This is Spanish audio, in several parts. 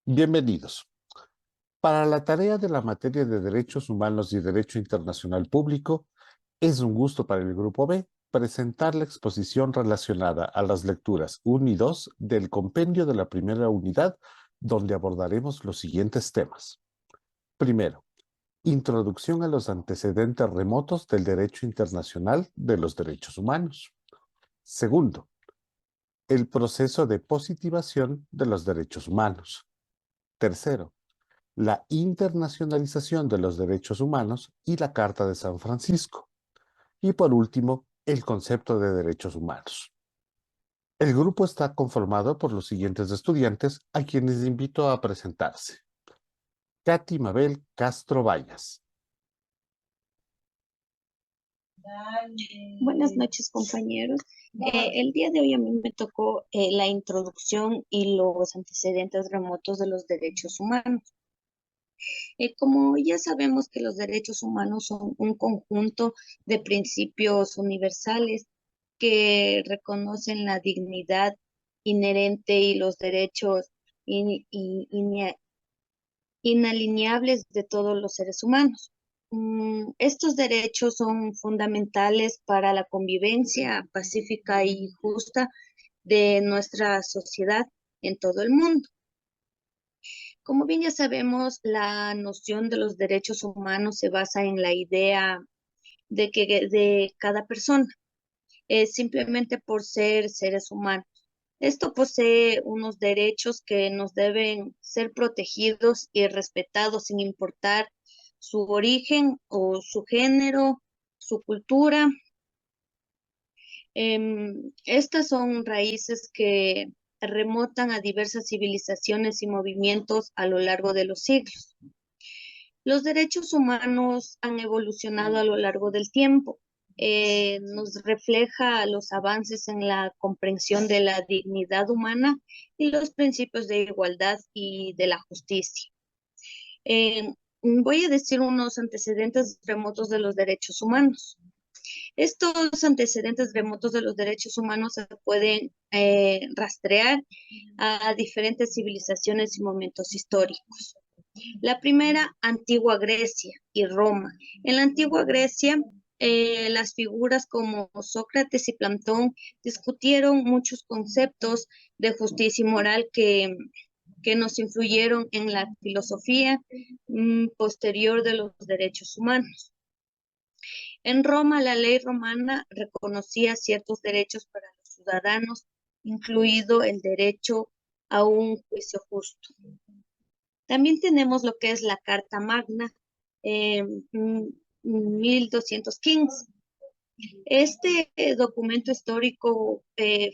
Bienvenidos. Para la tarea de la materia de Derechos Humanos y Derecho Internacional Público, es un gusto para el Grupo B presentar la exposición relacionada a las lecturas 1 y 2 del compendio de la primera unidad, donde abordaremos los siguientes temas. Primero, introducción a los antecedentes remotos del derecho internacional de los derechos humanos. Segundo, el proceso de positivación de los derechos humanos. Tercero, la internacionalización de los derechos humanos y la Carta de San Francisco. Y por último, el concepto de derechos humanos. El grupo está conformado por los siguientes estudiantes, a quienes invito a presentarse. Katy Mabel Castro Vallas. Buenas noches, compañeros. El día de hoy a mí me tocó la introducción y los antecedentes remotos de los derechos humanos. Como ya sabemos que los derechos humanos son un conjunto de principios universales que reconocen la dignidad inherente y los derechos inalineables de todos los seres humanos. Estos derechos son fundamentales para la convivencia pacífica y justa de nuestra sociedad en todo el mundo. Como bien ya sabemos, la noción de los derechos humanos se basa en la idea de que de cada persona, simplemente por ser seres humanos. Esto posee unos derechos que nos deben ser protegidos y respetados sin importar su origen o su género, su cultura. Estas son raíces que remontan a diversas civilizaciones y movimientos a lo largo de los siglos. Los derechos humanos han evolucionado a lo largo del tiempo. Nos refleja los avances en la comprensión de la dignidad humana y los principios de igualdad y de la justicia. Voy a decir unos antecedentes remotos de los derechos humanos. Estos antecedentes remotos de los derechos humanos se pueden rastrear a diferentes civilizaciones y momentos históricos. La primera, antigua Grecia y Roma. En la antigua Grecia, las figuras como Sócrates y Platón discutieron muchos conceptos de justicia y moral que nos influyeron en la filosofía posterior de los derechos humanos. En Roma, la ley romana reconocía ciertos derechos para los ciudadanos, incluido el derecho a un juicio justo. También tenemos lo que es la Carta Magna, 1215. Este documento histórico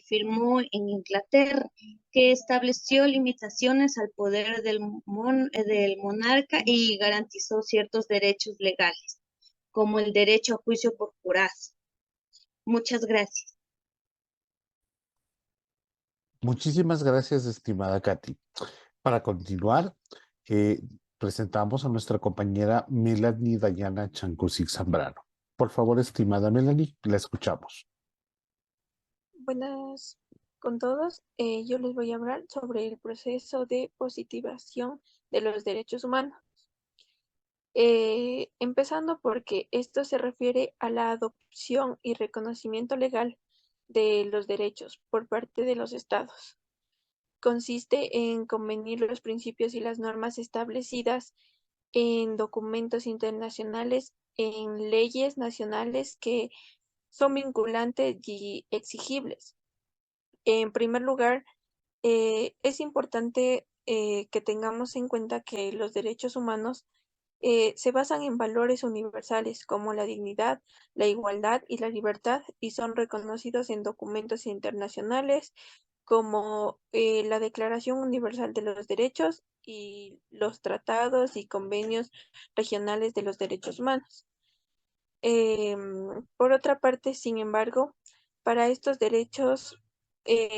firmó en Inglaterra, que estableció limitaciones al poder del monarca y garantizó ciertos derechos legales, como el derecho a juicio por jurado. Muchas gracias. Muchísimas gracias, estimada Katy. Para continuar, eh, presentamos a nuestra compañera Melanie Dayana Chancusic Zambrano. Por favor, estimada Melanie, la escuchamos. Buenas con todos. Yo les voy a hablar sobre el proceso de positivación de los derechos humanos. Empezando porque esto se refiere a la adopción y reconocimiento legal de los derechos por parte de los estados. Consiste en convenir los principios y las normas establecidas en documentos internacionales, en leyes nacionales que son vinculantes y exigibles. En primer lugar, es importante que tengamos en cuenta que los derechos humanos se basan en valores universales como la dignidad, la igualdad y la libertad y son reconocidos en documentos internacionales como la Declaración Universal de los Derechos y los tratados y convenios regionales de los derechos humanos. Por otra parte, sin embargo, para estos derechos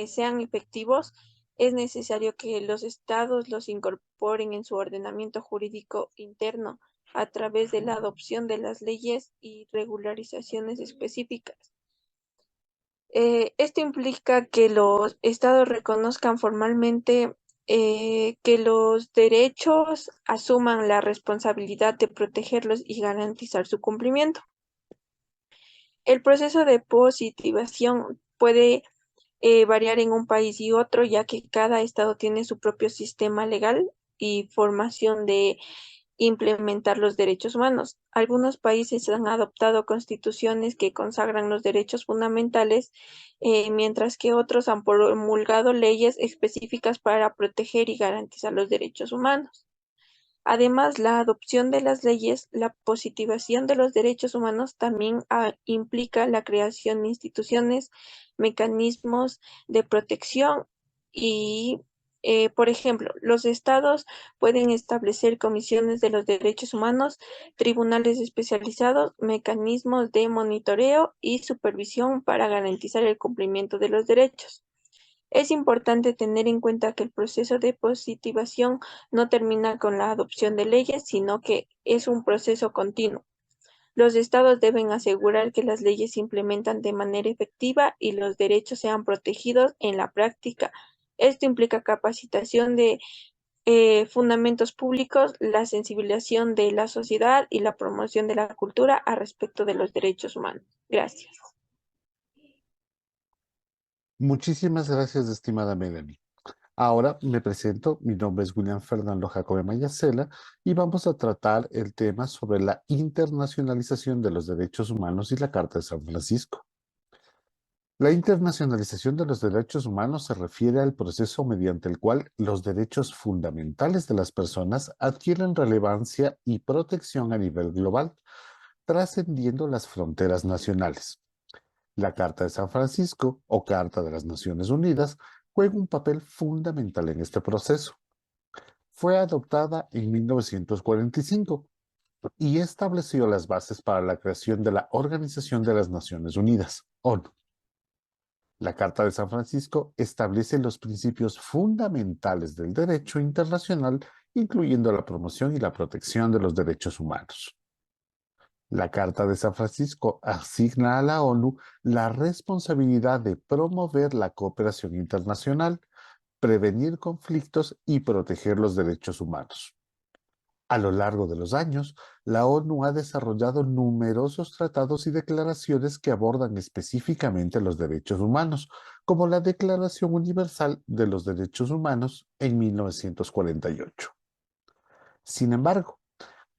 sean efectivos, es necesario que los estados los incorporen en su ordenamiento jurídico interno a través de la adopción de las leyes y regularizaciones específicas. Esto implica que los estados reconozcan formalmente que los derechos asuman la responsabilidad de protegerlos y garantizar su cumplimiento. El proceso de positivación puede variar en un país y otro, ya que cada estado tiene su propio sistema legal y formación de implementar los derechos humanos. Algunos países han adoptado constituciones que consagran los derechos fundamentales, mientras que otros han promulgado leyes específicas para proteger y garantizar los derechos humanos. Además, la adopción de las leyes, la positivación de los derechos humanos también implica la creación de instituciones, mecanismos de protección y, por ejemplo, los estados pueden establecer comisiones de los derechos humanos, tribunales especializados, mecanismos de monitoreo y supervisión para garantizar el cumplimiento de los derechos. Es importante tener en cuenta que el proceso de positivación no termina con la adopción de leyes, sino que es un proceso continuo. Los estados deben asegurar que las leyes se implementan de manera efectiva y los derechos sean protegidos en la práctica. Esto implica capacitación de fundamentos públicos, la sensibilización de la sociedad y la promoción de la cultura a respecto de los derechos humanos. Gracias. Muchísimas gracias, estimada Melanie. Ahora me presento, mi nombre es William Fernando Jacobe Mayacela y vamos a tratar el tema sobre la internacionalización de los derechos humanos y la Carta de San Francisco. La internacionalización de los derechos humanos se refiere al proceso mediante el cual los derechos fundamentales de las personas adquieren relevancia y protección a nivel global, trascendiendo las fronteras nacionales. La Carta de San Francisco, o Carta de las Naciones Unidas, juega un papel fundamental en este proceso. Fue adoptada en 1945 y estableció las bases para la creación de la Organización de las Naciones Unidas, ONU. La Carta de San Francisco establece los principios fundamentales del derecho internacional, incluyendo la promoción y la protección de los derechos humanos. La Carta de San Francisco asigna a la ONU la responsabilidad de promover la cooperación internacional, prevenir conflictos y proteger los derechos humanos. A lo largo de los años, la ONU ha desarrollado numerosos tratados y declaraciones que abordan específicamente los derechos humanos, como la Declaración Universal de los Derechos Humanos en 1948. Sin embargo,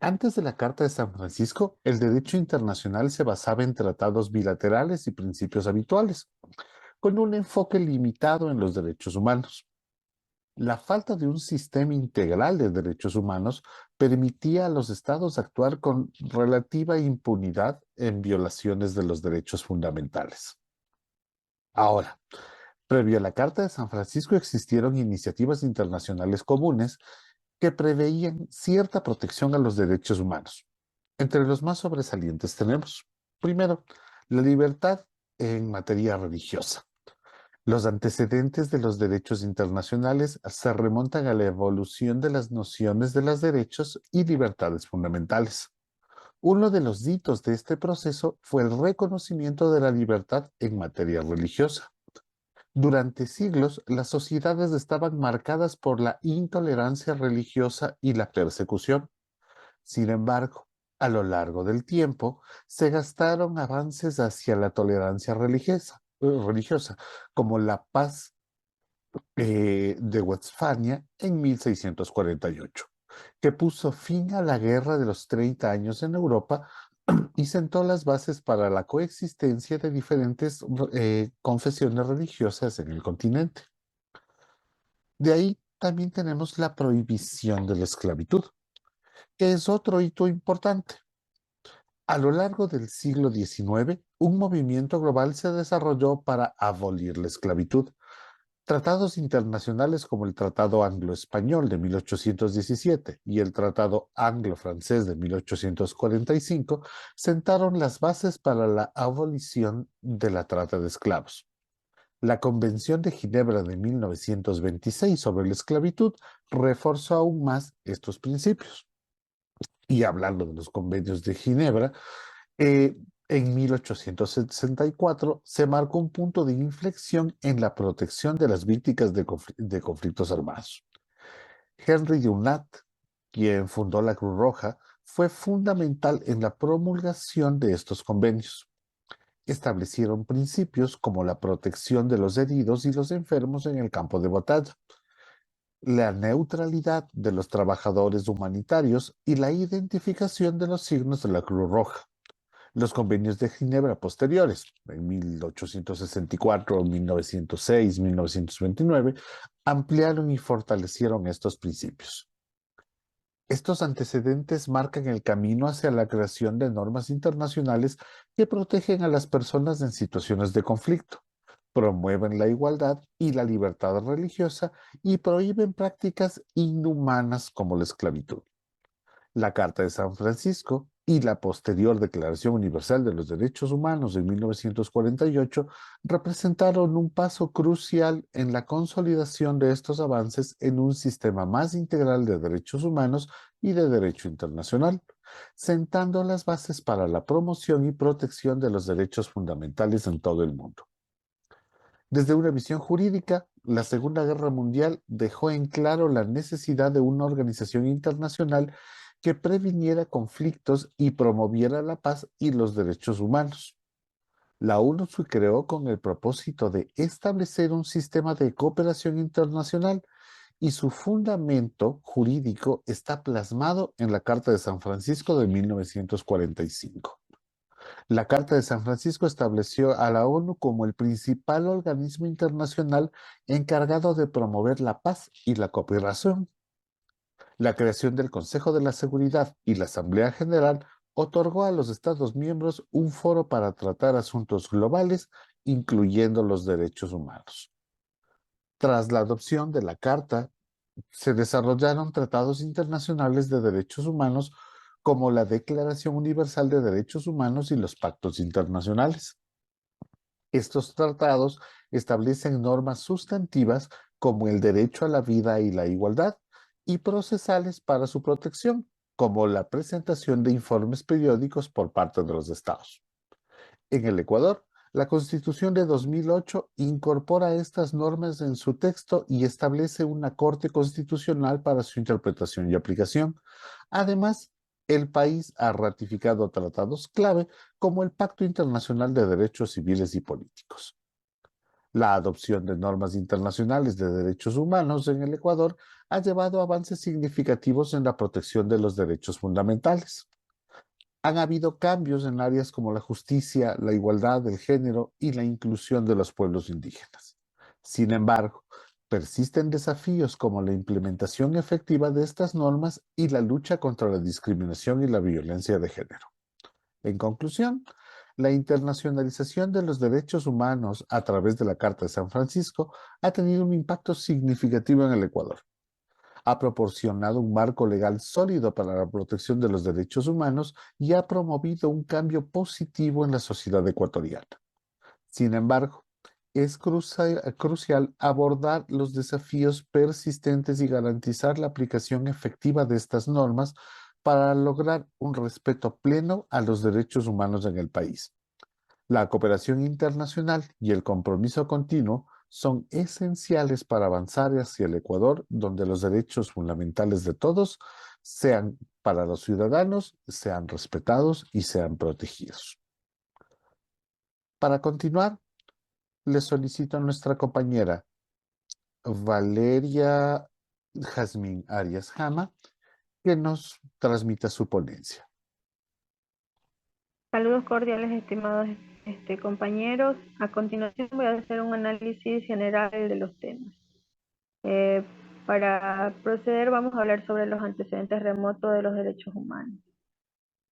antes de la Carta de San Francisco, el derecho internacional se basaba en tratados bilaterales y principios habituales, con un enfoque limitado en los derechos humanos. La falta de un sistema integral de derechos humanos permitía a los estados actuar con relativa impunidad en violaciones de los derechos fundamentales. Ahora, previo a la Carta de San Francisco existieron iniciativas internacionales comunes que preveían cierta protección a los derechos humanos. Entre los más sobresalientes tenemos, primero, la libertad en materia religiosa. Los antecedentes de los derechos internacionales se remontan a la evolución de las nociones de los derechos y libertades fundamentales. Uno de los hitos de este proceso fue el reconocimiento de la libertad en materia religiosa. Durante siglos, las sociedades estaban marcadas por la intolerancia religiosa y la persecución. Sin embargo, a lo largo del tiempo, se gastaron avances hacia la tolerancia religiosa, como la paz de Westfalia en 1648, que puso fin a la Guerra de los 30 años en Europa y sentó las bases para la coexistencia de diferentes confesiones religiosas en el continente. De ahí también tenemos la prohibición de la esclavitud, que es otro hito importante. A lo largo del siglo XIX, un movimiento global se desarrolló para abolir la esclavitud. Tratados internacionales como el Tratado Anglo-Español de 1817 y el Tratado Anglo-Francés de 1845 sentaron las bases para la abolición de la trata de esclavos. La Convención de Ginebra de 1926 sobre la esclavitud reforzó aún más estos principios. Y hablando de los convenios de Ginebra, en 1864 se marcó un punto de inflexión en la protección de las víctimas de conflictos armados. Henry Dunant, quien fundó la Cruz Roja, fue fundamental en la promulgación de estos convenios. Establecieron principios como la protección de los heridos y los enfermos en el campo de batalla, la neutralidad de los trabajadores humanitarios y la identificación de los signos de la Cruz Roja. Los convenios de Ginebra posteriores, en 1864, 1906, 1929, ampliaron y fortalecieron estos principios. Estos antecedentes marcan el camino hacia la creación de normas internacionales que protegen a las personas en situaciones de conflicto, promueven la igualdad y la libertad religiosa y prohíben prácticas inhumanas como la esclavitud. La Carta de San Francisco y la posterior Declaración Universal de los Derechos Humanos de 1948 representaron un paso crucial en la consolidación de estos avances en un sistema más integral de derechos humanos y de derecho internacional, sentando las bases para la promoción y protección de los derechos fundamentales en todo el mundo. Desde una visión jurídica, la Segunda Guerra Mundial dejó en claro la necesidad de una organización internacional que previniera conflictos y promoviera la paz y los derechos humanos. La ONU se creó con el propósito de establecer un sistema de cooperación internacional y su fundamento jurídico está plasmado en la Carta de San Francisco de 1945. La Carta de San Francisco estableció a la ONU como el principal organismo internacional encargado de promover la paz y la cooperación. La creación del Consejo de la Seguridad y la Asamblea General otorgó a los Estados miembros un foro para tratar asuntos globales, incluyendo los derechos humanos. Tras la adopción de la Carta, se desarrollaron tratados internacionales de derechos humanos como la Declaración Universal de Derechos Humanos y los pactos internacionales. Estos tratados establecen normas sustantivas como el derecho a la vida y la igualdad y procesales para su protección, como la presentación de informes periódicos por parte de los estados. En el Ecuador, la Constitución de 2008 incorpora estas normas en su texto y establece una Corte Constitucional para su interpretación y aplicación. Además, el país ha ratificado tratados clave como el Pacto Internacional de Derechos Civiles y Políticos. La adopción de normas internacionales de derechos humanos en el Ecuador ha llevado a avances significativos en la protección de los derechos fundamentales. Han habido cambios en áreas como la justicia, la igualdad, el género y la inclusión de los pueblos indígenas. Sin embargo, persisten desafíos como la implementación efectiva de estas normas y la lucha contra la discriminación y la violencia de género. En conclusión, la internacionalización de los derechos humanos a través de la Carta de San Francisco ha tenido un impacto significativo en el Ecuador. Ha proporcionado un marco legal sólido para la protección de los derechos humanos y ha promovido un cambio positivo en la sociedad ecuatoriana. Sin embargo, es crucial abordar los desafíos persistentes y garantizar la aplicación efectiva de estas normas para lograr un respeto pleno a los derechos humanos en el país. La cooperación internacional y el compromiso continuo son esenciales para avanzar hacia el Ecuador, donde los derechos fundamentales de todos sean para los ciudadanos, sean respetados y sean protegidos. Para continuar, le solicito a nuestra compañera Valeria Jazmín Arias Jama que nos transmita su ponencia. Saludos cordiales, estimados compañeros. A continuación voy a hacer un análisis general de los temas. Para proceder vamos a hablar sobre los antecedentes remotos de los derechos humanos.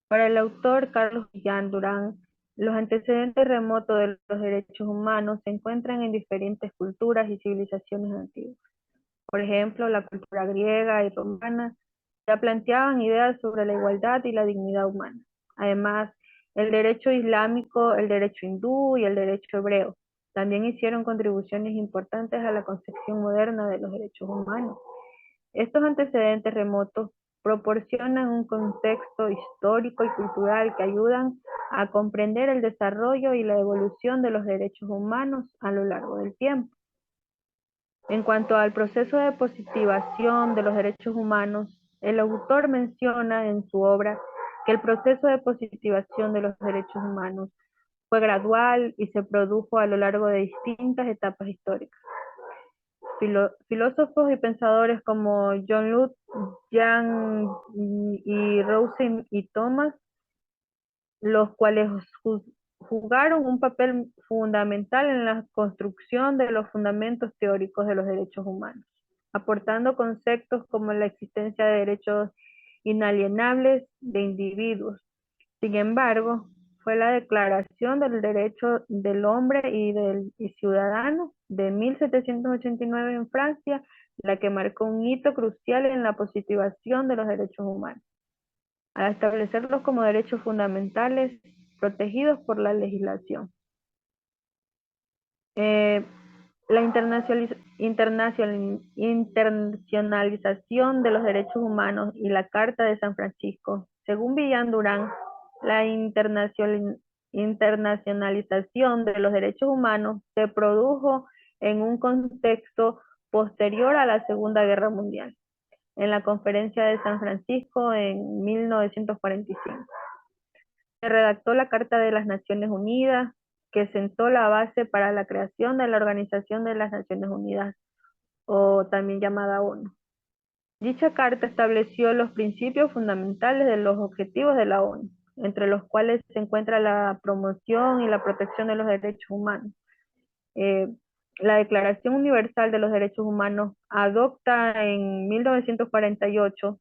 Para el autor Carlos Millán Durán, los antecedentes remotos de los derechos humanos se encuentran en diferentes culturas y civilizaciones antiguas. Por ejemplo, la cultura griega y romana ya planteaban ideas sobre la igualdad y la dignidad humana. Además, el derecho islámico, el derecho hindú y el derecho hebreo también hicieron contribuciones importantes a la concepción moderna de los derechos humanos. Estos antecedentes remotos proporcionan un contexto histórico y cultural que ayudan a comprender el desarrollo y la evolución de los derechos humanos a lo largo del tiempo. En cuanto al proceso de positivación de los derechos humanos, el autor menciona en su obra que el proceso de positivación de los derechos humanos fue gradual y se produjo a lo largo de distintas etapas históricas. Filósofos y pensadores como John Locke, Jan y Rousseau y Thomas, los cuales jugaron un papel fundamental en la construcción de los fundamentos teóricos de los derechos humanos, aportando conceptos como la existencia de derechos inalienables de individuos. Sin embargo, fue la Declaración del Derecho del Hombre y Ciudadano de 1789 en Francia la que marcó un hito crucial en la positivación de los derechos humanos, al establecerlos como derechos fundamentales protegidos por la legislación. La internacionalización de los derechos humanos y la Carta de San Francisco. Según Villan-Durán, la internacionalización de los derechos humanos se produjo en un contexto posterior a la Segunda Guerra Mundial, en la Conferencia de San Francisco en 1945. Se redactó la Carta de las Naciones Unidas, que sentó la base para la creación de la Organización de las Naciones Unidas, o también llamada ONU. Dicha carta estableció los principios fundamentales de los objetivos de la ONU, entre los cuales se encuentra la promoción y la protección de los derechos humanos. La Declaración Universal de los Derechos Humanos, adopta en 1948,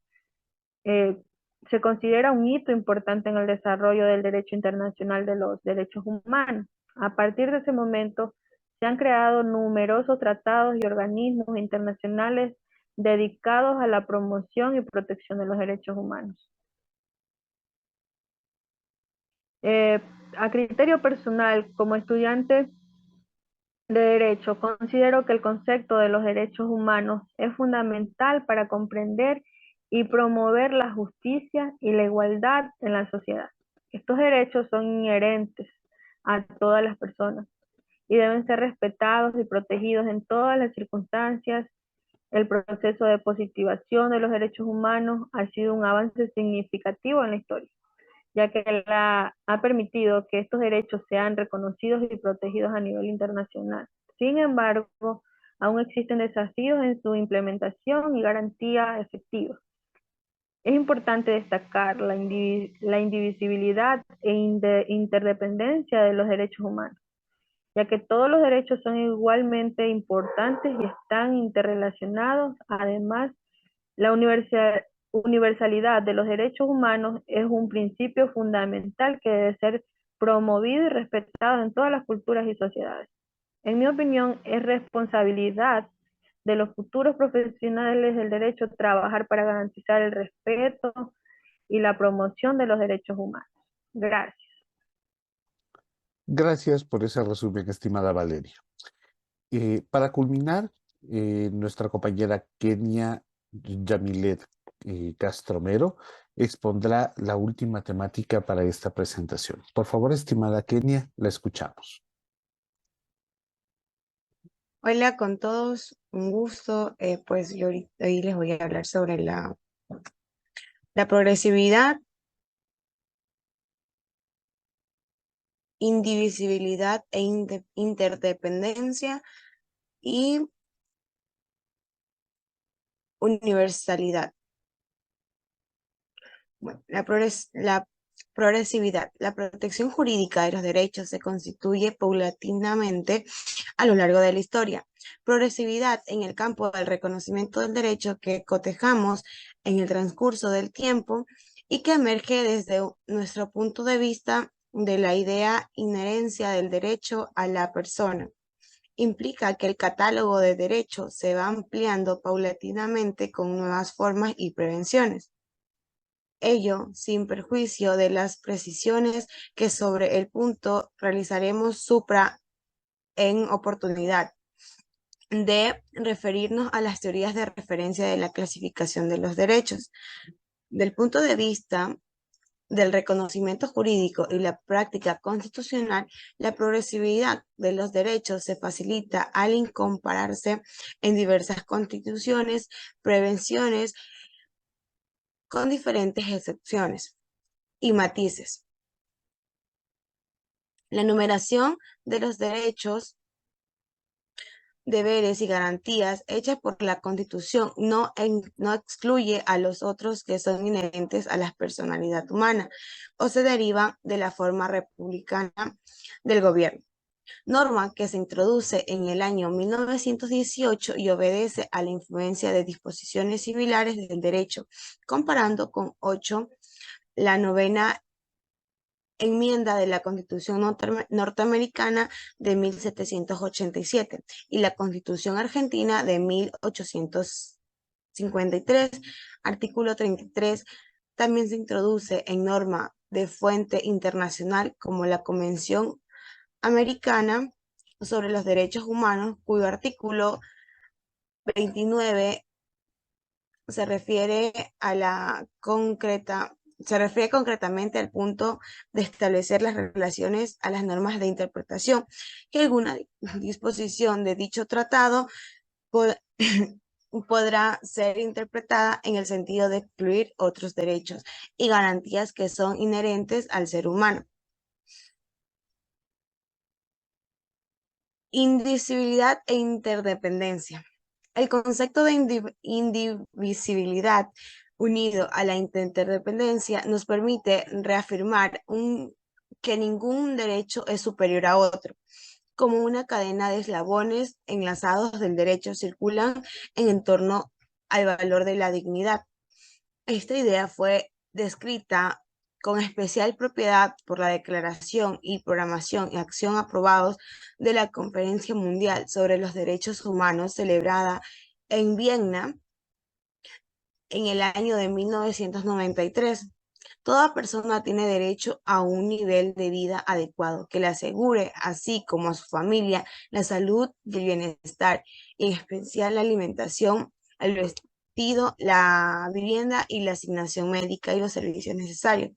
se considera un hito importante en el desarrollo del derecho internacional de los derechos humanos. A partir de ese momento, se han creado numerosos tratados y organismos internacionales dedicados a la promoción y protección de los derechos humanos. A criterio personal, como estudiante de Derecho, considero que el concepto de los derechos humanos es fundamental para comprender y promover la justicia y la igualdad en la sociedad. Estos derechos son inherentes a todas las personas y deben ser respetados y protegidos en todas las circunstancias. El proceso de positivación de los derechos humanos ha sido un avance significativo en la historia, ya que ha permitido que estos derechos sean reconocidos y protegidos a nivel internacional. Sin embargo, aún existen desafíos en su implementación y garantía efectiva. Es importante destacar la indivisibilidad e interdependencia de los derechos humanos, ya que todos los derechos son igualmente importantes y están interrelacionados. Además, la universalidad de los derechos humanos es un principio fundamental que debe ser promovido y respetado en todas las culturas y sociedades. En mi opinión, es responsabilidad de los futuros profesionales del derecho trabajar para garantizar el respeto y la promoción de los derechos humanos. Gracias. Gracias por ese resumen, estimada Valeria. Para culminar, nuestra compañera Kenia Yamilet Castromero expondrá la última temática para esta presentación. Por favor, estimada Kenia, la escuchamos. Hola con todos, un gusto. Pues yo hoy les voy a hablar sobre la progresividad, indivisibilidad e interdependencia y universalidad. Bueno, la progresividad. La protección jurídica de los derechos se constituye paulatinamente a lo largo de la historia. Progresividad en el campo del reconocimiento del derecho que cotejamos en el transcurso del tiempo y que emerge desde nuestro punto de vista de la idea inherencia del derecho a la persona. Implica que el catálogo de derechos se va ampliando paulatinamente con nuevas formas y prevenciones. Ello sin perjuicio de las precisiones que sobre el punto realizaremos en oportunidad de referirnos a las teorías de referencia de la clasificación de los derechos. Del punto de vista del reconocimiento jurídico y la práctica constitucional, la progresividad de los derechos se facilita al incompararse en diversas constituciones, prevenciones, con diferentes excepciones y matices. La enumeración de los derechos, deberes y garantías hechas por la Constitución no excluye a los otros que son inherentes a la personalidad humana o se derivan de la forma republicana del gobierno. Norma que se introduce en el año 1918 y obedece a la influencia de disposiciones similares del derecho, comparando con 8, la 9ª enmienda de la Constitución norteamericana de 1787 y la Constitución argentina de 1853. Artículo 33. También se introduce en norma de fuente internacional como la Convención Americana sobre los Derechos Humanos, cuyo artículo 29 se refiere concretamente al punto de establecer las relaciones a las normas de interpretación, que alguna disposición de dicho tratado podrá ser interpretada en el sentido de excluir otros derechos y garantías que son inherentes al ser humano. Indivisibilidad e interdependencia. El concepto de indivisibilidad unido a la interdependencia nos permite reafirmar que ningún derecho es superior a otro. Como una cadena de eslabones enlazados del derecho circulan en torno al valor de la dignidad. Esta idea fue descrita con especial propiedad por la Declaración y Programación y Acción aprobados de la Conferencia Mundial sobre los Derechos Humanos celebrada en Viena en el año de 1993. Toda persona tiene derecho a un nivel de vida adecuado que le asegure, así como a su familia, la salud y el bienestar, y en especial la alimentación, el vestido, la vivienda y la asignación médica y los servicios necesarios.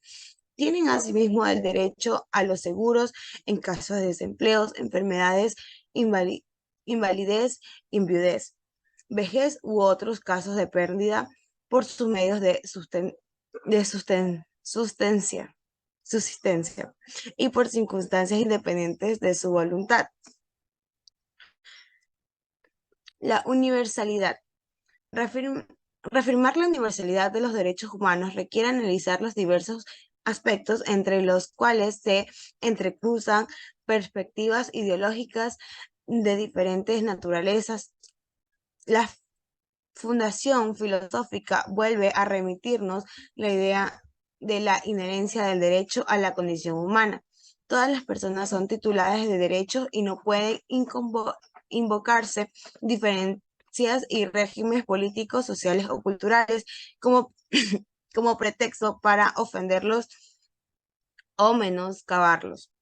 Tienen asimismo el derecho a los seguros en caso de desempleos, enfermedades, invalidez, inviudez, vejez u otros casos de pérdida por sus medios de subsistencia y por circunstancias independientes de su voluntad. La universalidad. Reafirmar la universalidad de los derechos humanos requiere analizar los diversos aspectos entre los cuales se entrecruzan perspectivas ideológicas de diferentes naturalezas. La fundación filosófica vuelve a remitirnos la idea de la inherencia del derecho a la condición humana. Todas las personas son titulares de derechos y no pueden invocarse diferencias y regímenes políticos, sociales o culturales como pretexto para ofenderlos o menoscabarlos.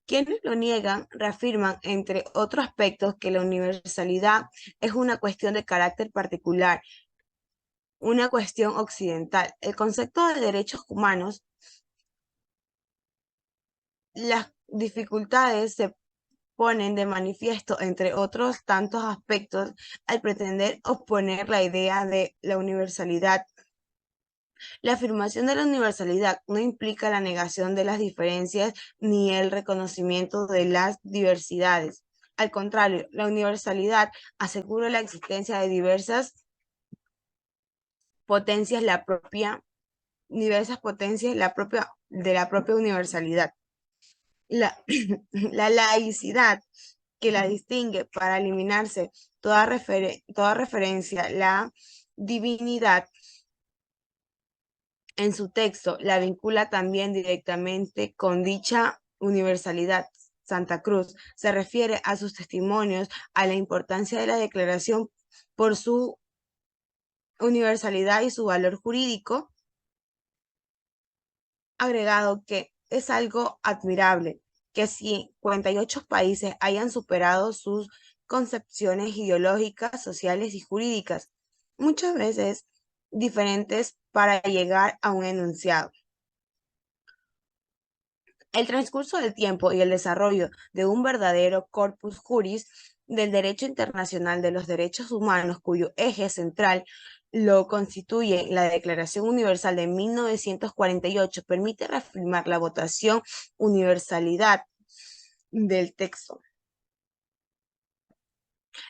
Quienes lo niegan reafirman, entre otros aspectos, que la universalidad es una cuestión de carácter particular, una cuestión occidental. El concepto de derechos humanos, las dificultades se ponen de manifiesto, entre otros tantos aspectos, al pretender oponer la idea de la universalidad. La afirmación de la universalidad no implica la negación de las diferencias ni el reconocimiento de las diversidades. Al contrario, la universalidad asegura la existencia de diversas potencias, de la propia universalidad. La laicidad que la distingue para eliminarse toda referencia a la divinidad en su texto, la vincula también directamente con dicha universalidad. Santa Cruz se refiere a sus testimonios a la importancia de la declaración por su universalidad y su valor jurídico agregado, que es algo admirable que 58 países hayan superado sus concepciones ideológicas, sociales y jurídicas, muchas veces diferentes, para llegar a un enunciado. El transcurso del tiempo y el desarrollo de un verdadero corpus juris del derecho internacional de los derechos humanos, cuyo eje central lo constituye la Declaración Universal de 1948, permite reafirmar la votación universalidad del texto.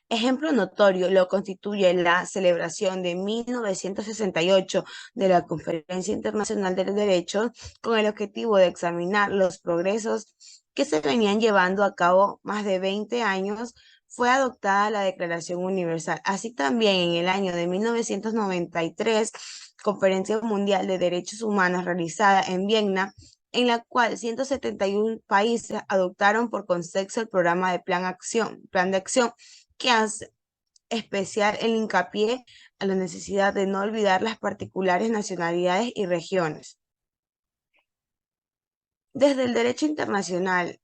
Ejemplo notorio lo constituye la celebración de 1968 de la Conferencia Internacional de los Derechos con el objetivo de examinar los progresos que se venían llevando a cabo más de 20 años. Fue adoptada la Declaración Universal. Así también en el año de 1993, Conferencia Mundial de Derechos Humanos realizada en Viena, en la cual 171 países adoptaron por consenso el programa de plan de acción, que hace especial el hincapié a la necesidad de no olvidar las particulares nacionalidades y regiones. Desde el derecho internacional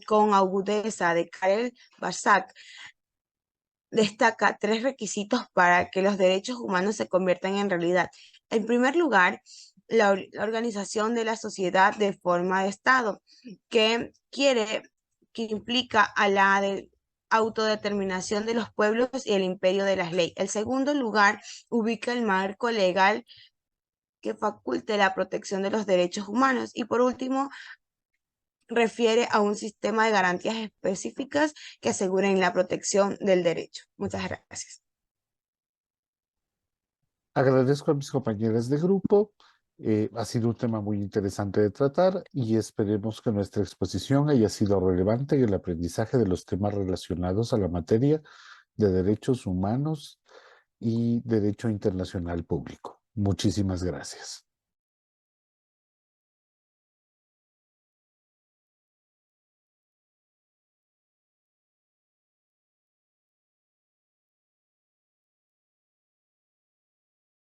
con agudeza de Karel Basak, destaca 3 requisitos para que los derechos humanos se conviertan en realidad. En primer lugar, la organización de la sociedad de forma de Estado, que implica a la autodeterminación de los pueblos y el imperio de las leyes. En segundo lugar, ubica el marco legal que faculte la protección de los derechos humanos. Y por último, refiere a un sistema de garantías específicas que aseguren la protección del derecho. Muchas gracias. Agradezco a mis compañeras de grupo. Ha sido un tema muy interesante de tratar y esperemos que nuestra exposición haya sido relevante en el aprendizaje de los temas relacionados a la materia de derechos humanos y derecho internacional público. Muchísimas gracias.